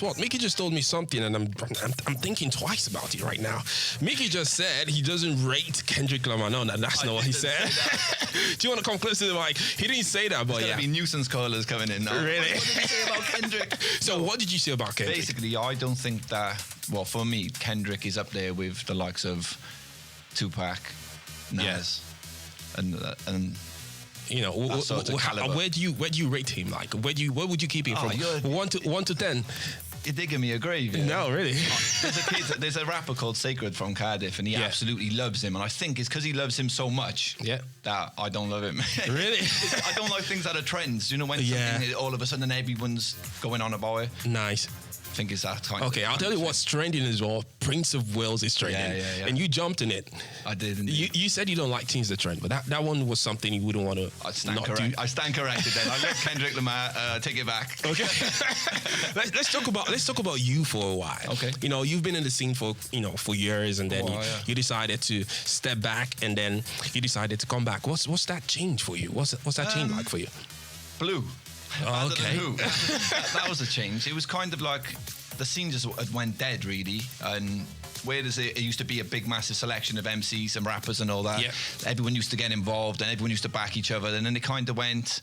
What Mickey just told me something, and I'm thinking twice about it right now. Mickey just said he doesn't rate Kendrick Lamar. No, that's not what he said. Do you want to come close to the mic? He didn't say that, but There's yeah. Be nuisance callers coming in now. Really? What did he say about Kendrick? So what did you say about Kendrick? Basically, I don't think that. Well, for me, Kendrick is up there with the likes of Tupac, Nas, and. You know, where do you rate him? Like, where would you keep him from 1 to 10? You're digging me a grave. Yeah? No, really. There's a rapper called Sacred from Cardiff, and he absolutely loves him. And I think it's because he loves him so much that I don't love him. Really? I don't like things that are trends. You know, when something, all of a sudden everyone's going on about it. Nice. I think it's that kind. Okay, I'll tell you what's trending as well. Prince of Wales is trending, yeah. and you jumped in it. I did. You said you don't like things that trend, but that one was something you wouldn't want to. I stand corrected. Then I let Kendrick Lamar take it back. Okay, let's talk about you for a while. Okay, you know, you've been in the scene for years, and then you decided to step back, and then you decided to come back. What's that change for you? What's that change like for you? Blue. Oh, okay. That was a change. It was kind of like the scene just went dead, really. And whereas it used to be a big, massive selection of MCs and rappers and all that, everyone used to get involved and everyone used to back each other. And then it kind of went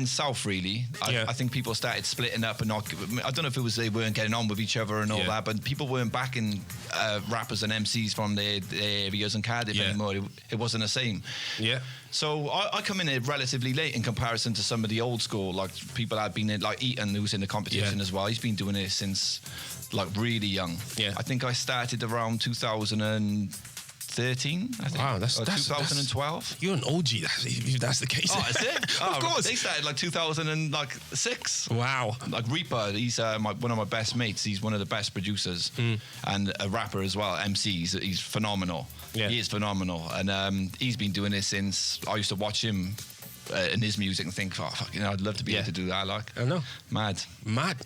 south, really. I think people started splitting up and I don't know if it was they weren't getting on with each other and all that, but people weren't backing rappers and MCs from their areas in Cardiff anymore. It wasn't the same. Yeah. So I come in here relatively late in comparison to some of the old school, like people had been in, like Eaton, who's in the competition as well. He's been doing it since like really young. Yeah. I think I started around 2013, I think. Wow, that's 2012. You're an OG, if that's the case. Oh, is it? Of course. They started like 2006. Wow. Like Reaper, he's one of my best mates. He's one of the best producers and a rapper as well, MC. He's phenomenal. Yeah. He is phenomenal. And he's been doing this since I used to watch him in his music and think, I'd love to be able to do that. Like, I know. Mad. And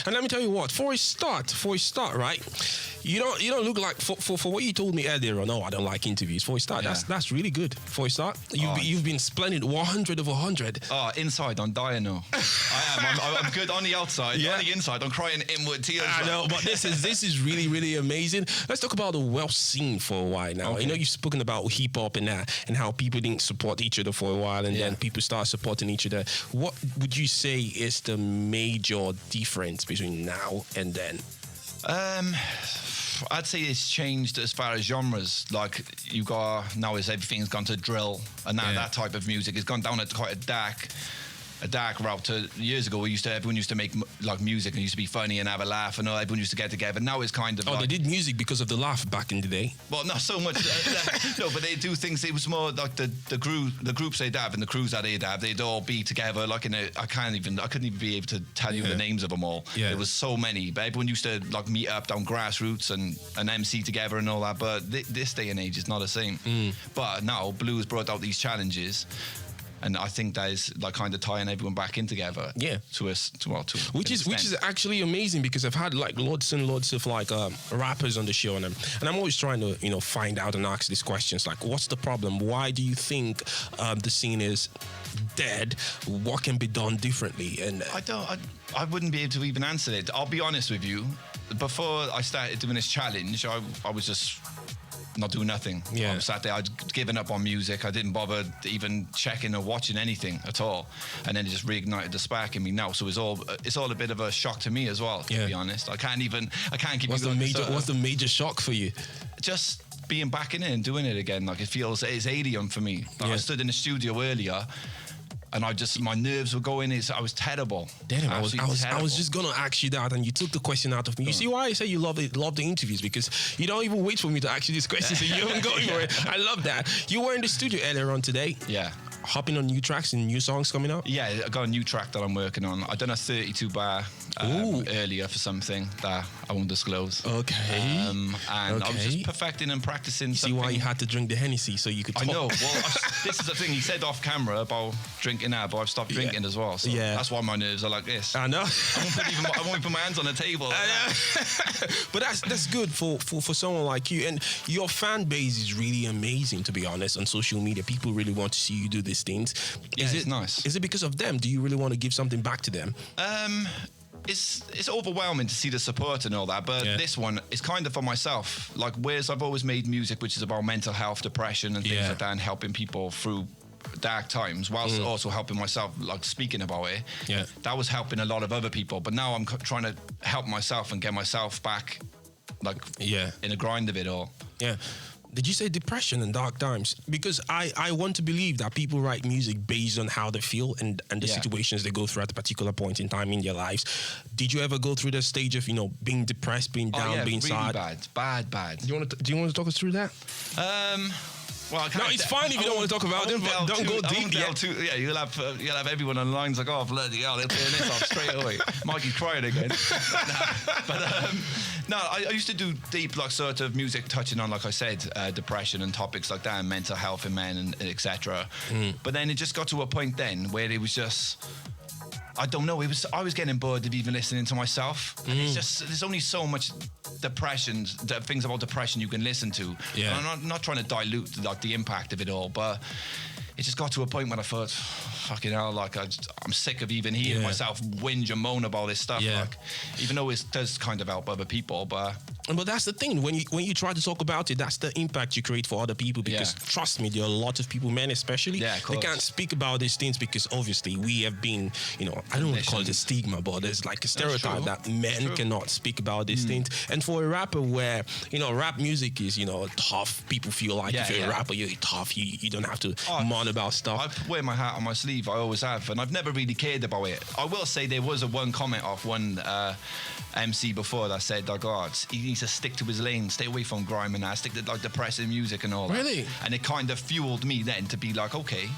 let me tell you what, for a start, right? You don't look like for what you told me earlier on. I don't like interviews. For a start, that's really good. For a start, you've been splendid. 100 of 100. Inside I'm dying now. I am. I'm good on the outside. On the inside, I'm crying inward tears. I know, but this is really, really amazing. Let's talk about the Welsh scene for a while now. Okay. You know, you've spoken about hip hop and that, and how people didn't support each other for a while, and then people start supporting each other. What would you say is the major difference between now and then? I'd say it's changed as far as genres. Like you got now, is everything's gone to drill, and now that type of music has gone down at quite a dark route. To years ago, everyone used to make like music and it used to be funny and have a laugh, and everyone used to get together. Now it's kind of they did music because of the laugh back in the day. Well, not so much. No, but they do things. It was more like the groups they'd have and the crews that they'd have. They'd all be together. Like I couldn't even be able to tell you the names of them all. Yeah. There was so many. But everyone used to like meet up down grassroots and MC together and all that. But this day and age is not the same. But now Blues brought out these challenges. And I think that is like kind of tying everyone back in together. Yeah. Which is actually amazing, because I've had like lots and lots of like rappers on the show, and I'm always trying to find out and ask these questions like, what's the problem? Why do you think the scene is dead? What can be done differently? And I wouldn't be able to even answer it. I'll be honest with you. Before I started doing this challenge, I was just not doing nothing. I sat there, I'd given up on music. I didn't bother even checking or watching anything at all. And then it just reignited the spark in me now. So it's all a bit of a shock to me as well, to be honest. I can't keep what's the major shock for you? Just being back in it and doing it again. Like it's alien for me. Like I stood in the studio earlier, and my nerves were going. I was terrible. Damn, I was just gonna ask you that, and you took the question out of me. You see why I say you love the interviews? Because you don't even wait for me to ask you this question, so you haven't going for it. I love that. You were in the studio earlier on today. Yeah. Hopping on new tracks and new songs coming up? Yeah, I got a new track that I'm working on. I done a 32 bar earlier for something that I won't disclose. Okay. And I was just perfecting and practicing. See why you had to drink the Hennessy so you could talk? I know. Well, this is the thing. He said off camera about drinking now, but I've stopped drinking as well. So that's why my nerves are like this. I know. I won't even put my hands on the table. But that's good for someone like you. And your fan base is really amazing, to be honest, on social media. People really want to see you do these things. Yeah, it's nice. Is it because of them? Do you really want to give something back to them? it's overwhelming to see the support and all that, but this one is kind of for myself. Like, whereas I've always made music which is about mental health, depression, and things like that, and helping people through dark times, whilst also helping myself, like speaking about it. Yeah, that was helping a lot of other people. But now I'm trying to help myself and get myself back, like, in the grind of it all. Yeah. Did you say depression and dark times? Because I want to believe that people write music based on how they feel and the situations they go through at a particular point in time in their lives. Did you ever go through the stage of, being depressed, being down, being really sad? Bad. Do you want to talk us through that? Well, no, it's fine if you don't want to talk about it, but don't go deep yet. You'll have everyone on the lines like, oh, bloody hell, they'll turn this off straight away. Mikey's crying again. I used to do deep, like, sort of music touching on, like I said, depression and topics like that, and mental health in men, and etc. But then it just got to a point then where it was just, I don't know, I was getting bored of even listening to myself. And it's just, there's only so much depression, things about depression you can listen to. Yeah. And I'm not trying to dilute, like, the impact of it all, but it just got to a point when I thought, fucking hell, like, I'm sick of even hearing myself whinge and moan about this stuff. Yeah. Like, even though it does kind of help other people, but that's the thing. When you try to talk about it, that's the impact you create for other people. Because trust me, there are a lot of people, men especially, they can't speak about these things because obviously we have been, I don't want to call it a stigma, but there's like a stereotype that men cannot speak about these things. And for a rapper where, rap music is, tough, people feel like if you're a rapper, you're tough, you don't have to mourn about stuff. I wear my heart on my sleeve, I always have, and I've never really cared about it. I will say there was one comment off one MC before that said, like, oh, he needs to stick to his lane, stay away from grime and that, stick to, like, depressing music and all that. Really? And it kind of fueled me then to be like, okay,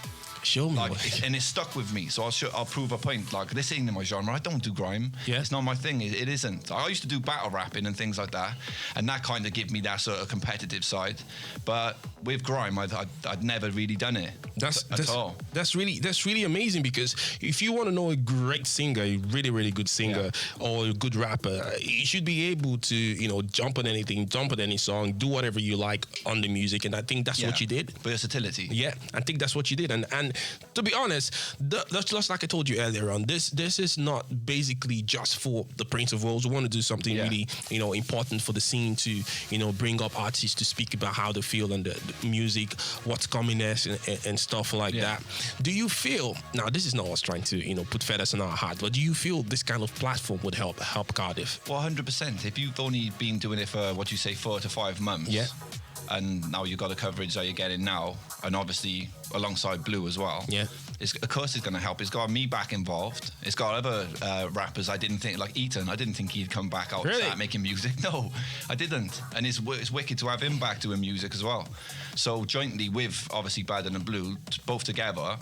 show me. And it stuck with me, so I'll prove a point. Like, this ain't in my genre. I don't do grime. Yeah. It's not my thing. It isn't. I used to do battle rapping and things like that, and that kind of gave me that sort of competitive side. But with grime, I'd never really done it at all. That's really amazing, because if you want to know a great singer, a really, really good singer, or a good rapper, you should be able to, jump on anything, jump on any song, do whatever you like on the music, and I think that's what you did. Versatility. Yeah, I think that's what you did, and to be honest, that's just like I told you earlier on. This is not basically just for the Prince of Wales. We want to do something really, important for the scene to, bring up artists to speak about how they feel and the music, what's coming next, and stuff like that. Do you feel, now this is not us trying to, put feathers in our hat, but do you feel this kind of platform would help Cardiff? Well, 100%. If you've only been doing it for, 4 to 5 months, and now you've got the coverage that you're getting now, and obviously alongside Blue as well. Yeah, of course it's going to help. It's got me back involved. It's got other rappers I didn't think, like Eaton. I didn't think he'd come back out and start making music. No, I didn't. And it's wicked to have him back doing music as well. So jointly with obviously Baden and Blue, both together,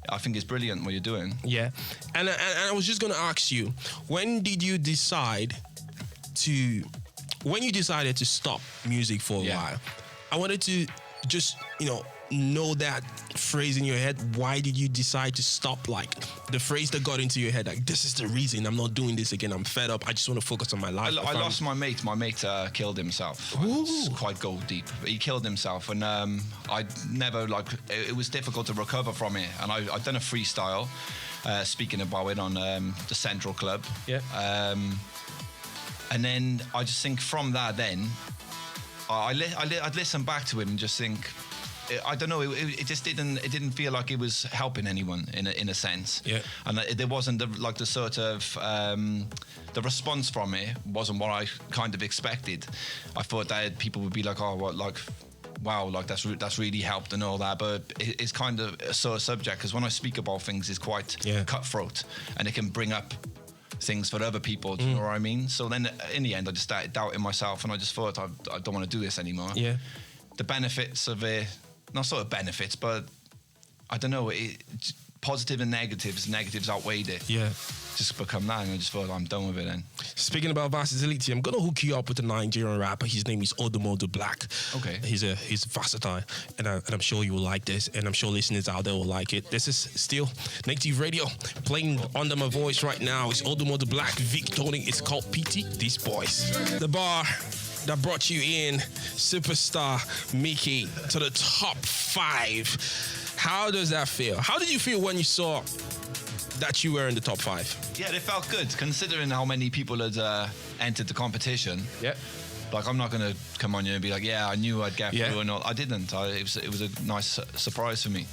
I think it's brilliant what you're doing. Yeah, and I was just going to ask you, when did you decide to? When you decided to stop music for a while, I wanted to just, know that phrase in your head. Why did you decide to stop? Like, the phrase that got into your head, like, this is the reason I'm not doing this again. I'm fed up. I just want to focus on my life. I lost my mate. My mate killed himself. It's quite go deep. He killed himself, and I never, it was difficult to recover from it. And I'd done a freestyle, speaking about it on the Central Club. Yeah. And then I just think from that, then I'd listen back to it and just think, I don't know, it just didn't feel like it was helping anyone in a sense. Yeah. And there wasn't the sort of the response from it wasn't what I kind of expected. I thought that people would be like, oh, what, like, wow, like that's really helped and all that, but it's kind of a sore subject, because when I speak about things, it's quite cutthroat, and it can bring up things for other people, do you know what I mean? So then in the end I just started doubting myself, and I just thought I don't want to do this anymore. Yeah. The benefits of it, not sort of benefits, but I don't know, positive and negatives outweighed it. Yeah. Just become that, and I just thought I'm done with it then. Speaking about versatility, I'm gonna hook you up with a Nigerian rapper. His name is Odumodu Black. Okay. He's versatile, and I'm sure you will like this, and I'm sure listeners out there will like it. This is still Native Radio, playing under my voice right now. It's Odumodu Black, Vic Tony. It's called PT. These boys. The bar that brought you in, superstar Mickey, to the top 5. How does that feel? How did you feel when you saw that you were in the top 5? Yeah, it felt good considering how many people had entered the competition. Yeah. Like, I'm not going to come on here and be like, yeah, I knew I'd get through and all. I didn't. It was a nice surprise for me.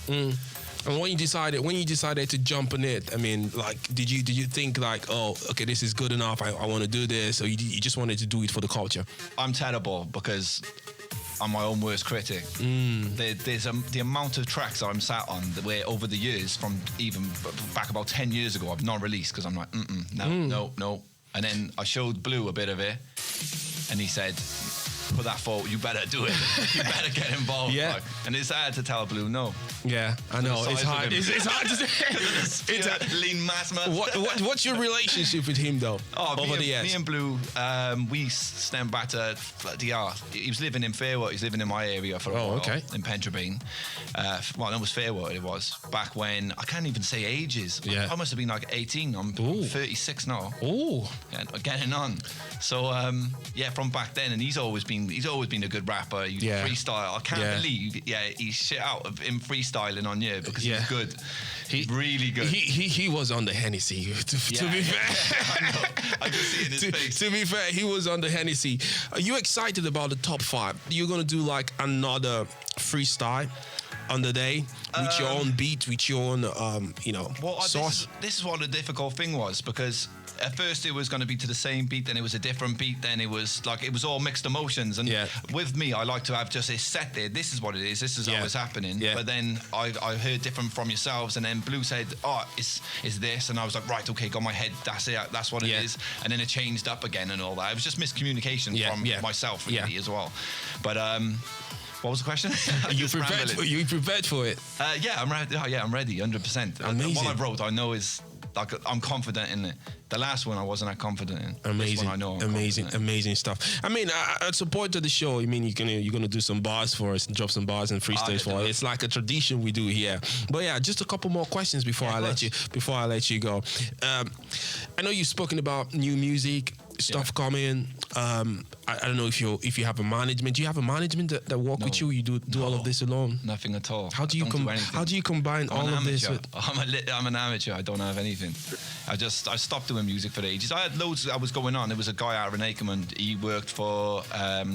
And when you decided to jump on it, I mean, like, did you think like, oh, okay, this is good enough, I want to do this, or you just wanted to do it for the culture? I'm terrible because I'm my own worst critic. There's the amount of tracks that I'm sat on where over the years, from even back about 10 years ago, I've not released because I'm like, no. And then I showed Blue a bit of it, and he said, put that forward, you better do it. You better get involved. Yeah. Like. And it's hard to tell Blue no. Yeah, I know. It's hard. It's hard to say. It's a lean mass man. What's your relationship with him, though? Over the years? Me and Blue, we stem back to he was living in Fairwater. He's living in my area for a while. Okay. In Pentrabean. Well, that was Fairwater. It was back when I can't even say ages. Yeah. I must have been like 18. I'm 36 now. Oh. Getting on. So from back then, and he's always been a good rapper. He's freestyle. I can't believe he's shit out of him freestyling on you because he's good. He's really good. He was on the Hennessy. To be fair, I know. I can see it in his face. To be fair, he was on the Hennessy. Are you excited about the top 5? You're gonna do like another freestyle on the day with your own beat, with your own sauce? This is what the difficult thing was, because at first it was going to be to the same beat, then it was a different beat, then it was all mixed emotions. And with me, I like to have just a set there. This is what it is. This is how it's happening. Yeah. But then I heard different from yourselves, and then Blue said, "Oh, it's this," and I was like, "Right, okay, got my head. That's it. That's what it is." And then it changed up again and all that. It was just miscommunication from myself really as well. But what was the question? You prepared for it? I'm ready. Oh, yeah, I'm ready, 100%. Amazing. What I wrote, I know is like I'm confident in it. The last one I wasn't that confident in. Amazing. This one I know amazing stuff. I mean, at some point of the show, I mean, you're gonna do some bars for us, and drop some bars and freestyles for us. It's like a tradition we do here. But yeah, just a couple more questions before I let you go. I know you've spoken about new music stuff coming. I don't know if you have a management. Do you have a management that work with you? You do all of this alone? Nothing at all. How do you combine all of this? I'm an amateur. I don't have anything. I stopped doing music for ages. I had loads that was going on. There was a guy out in Ackerman. He worked for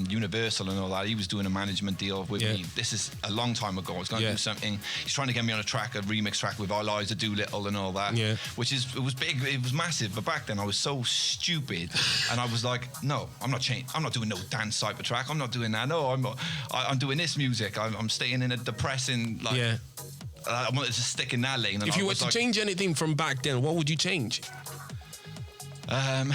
Universal and all that. He was doing a management deal with me. This is a long time ago. I was going to do something. He's trying to get me on a remix track with Our Lives, Doolittle and all that. Yeah. It was big. It was massive. But back then I was so stupid, and I was like, no, I'm not changing. I'm not doing no dance type of track. I'm not doing that. No, I'm not. I'm doing this music. I'm staying in a depressing I wanted to stick in that lane. If you were to change anything from back then, what would you change? I'm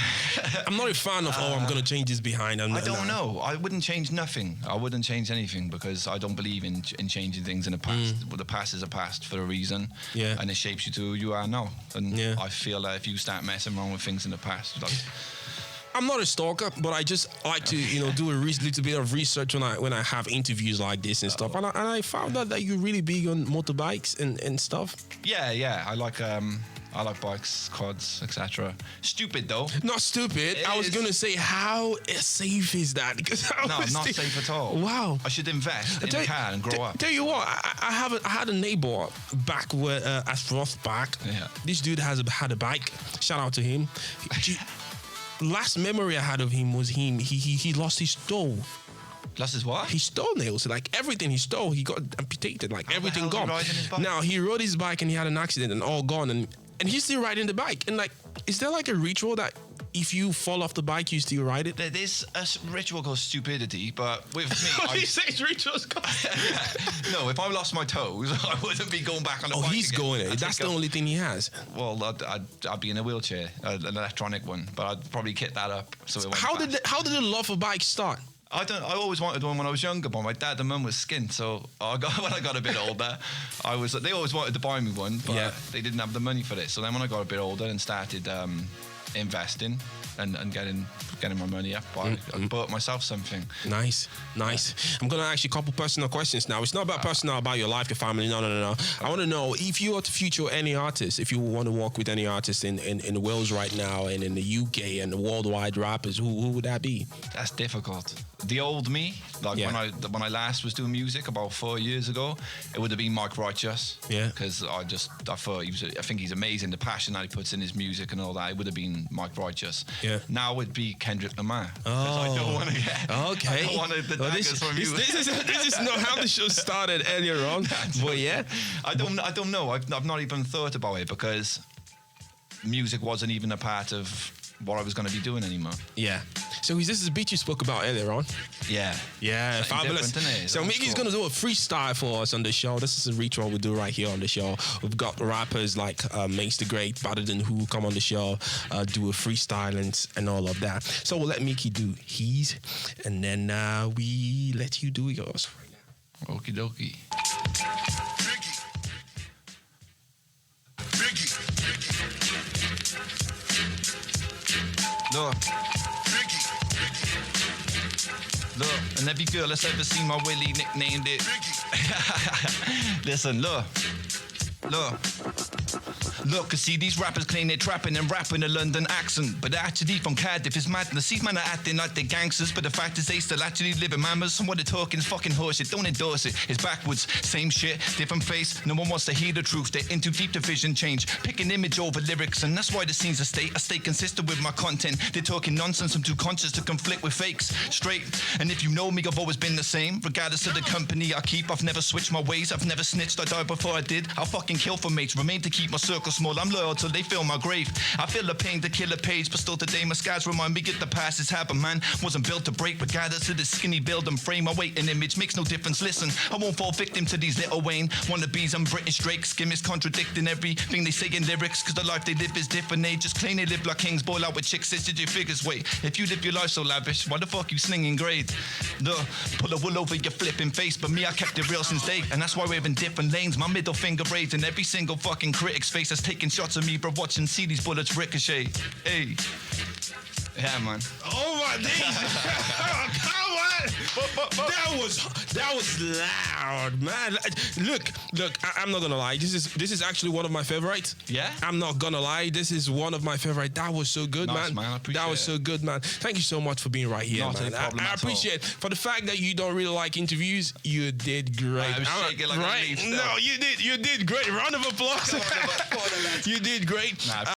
not a fan of, I'm going to change this behind. I don't know. I wouldn't change nothing. I wouldn't change anything because I don't believe in changing things in the past. Well, the past is a past for a reason. Yeah. And it shapes you to who you are now. And I feel like if you start messing around with things in the past, I'm not a stalker, but I just like to, do a little bit of research when I have interviews like this and stuff. And I found out that you're really big on motorbikes and stuff. Yeah. I like bikes, quads, etc. Stupid though. Not stupid. I was gonna say, how safe is that? Because not safe at all. Wow. I should invest in a car and grow up. Tell you what, I had a neighbor back at Roth back. Yeah. This dude had a bike. Shout out to him. Last memory I had of him was he lost his toe. Lost his what? His toenails. Like everything he stole, he got amputated. Like everything gone. Now he rode his bike and he had an accident and all gone. And he's still riding the bike. And like, is there like a ritual that if you fall off the bike, you still ride it? There's a ritual called stupidity, but with me, you say rituals called No, if I lost my toes, I wouldn't be going back on the bike. Oh, he's again. Going it. That's the only thing he has. Well, I'd be in a wheelchair, an electronic one, but I'd probably kit that up. So how did the love for bikes start? I always wanted one when I was younger, but my dad and mum was skint, so when I got a bit older, they always wanted to buy me one, but they didn't have the money for it. So then when I got a bit older and started investing, and getting my money up. I bought myself something. Nice. I'm gonna ask you a couple personal questions now. It's not about personal, about your life, your family. No. I want to know if you are to feature any artist, if you want to work with any artist in Wales right now and in the UK and the worldwide rappers, who would that be? That's difficult. The old me, like when I last was doing music about 4 years ago, it would have been Mike Righteous. Yeah. Because I thought I think he's amazing. The passion that he puts in his music and all that, it would have been Mike Righteous. Yeah. Now it'd be Kendrick Lamar. Oh. I don't want to get. Okay. I don't want the daggers from you. This is not how the show started earlier on. But yeah. I don't know. I've not even thought about it because music wasn't even a part of what I was going to be doing anymore. Yeah. So this is a beat you spoke about earlier on. Yeah. Yeah, fabulous. So Mickey's going to do a freestyle for us on the show. This is a ritual we do right here on the show. We've got rappers like Mace the Great, Better Than Who come on the show, do a freestyle and all of that. So we'll let Mickey do his, and then we let you do yours. Okie dokie. Look, and every girl that's ever seen my Willie nicknamed it. Listen, look. Look, I see these rappers claim they're trapping and rapping a London accent, but they're actually from Cardiff. It's madness. These men are acting like they're gangsters, but the fact is they still actually live in Mammers. And what they're talking is fucking horseshit. Don't endorse it. It's backwards. Same shit, different face. No one wants to hear the truth. They're into deep division change. Pick an image over lyrics, and that's why the scenes are state. I stay consistent with my content. They're talking nonsense. I'm too conscious to conflict with fakes. Straight. And if you know me, I've always been the same. Regardless of the company I keep, I've never switched my ways. I've never snitched. I died before I did. I'll fucking kill for mates. Remain to keep my circle small. I'm loyal till they fill my grave. I feel the pain to kill a page, but still today my scars remind me that the past is hard, but man wasn't built to break. Regardless of the skinny build and frame, my weight and image makes no difference. Listen, I won't fall victim to these little Wayne wannabes. I'm British Drake, skimmers contradicting everything they say in lyrics, cause the life they live is different. They just claim they live like kings, boil out with chicks, it's your figures. Wait, if you live your life so lavish, why the fuck you slinging grade? Look, pull a wool over your flipping face, but me, I kept it real since day, and that's why we're in different lanes. My middle finger raised in every single fucking critic's face that's taking shots of me, bro. Watching, see these bullets ricochet. Hey. Yeah, man. Oh my days! Come on! That was loud, man. Look. I'm not gonna lie. This is actually one of my favorites. Yeah. I'm not gonna lie. This is one of my favorites. That was so good, nice, man. I appreciate that was so good, man. Thank you so much for being right here, not man. I appreciate it. For the fact that you don't really like interviews, you did great. I was shaking like right? No, you did great. Round of applause. You did great. Nah,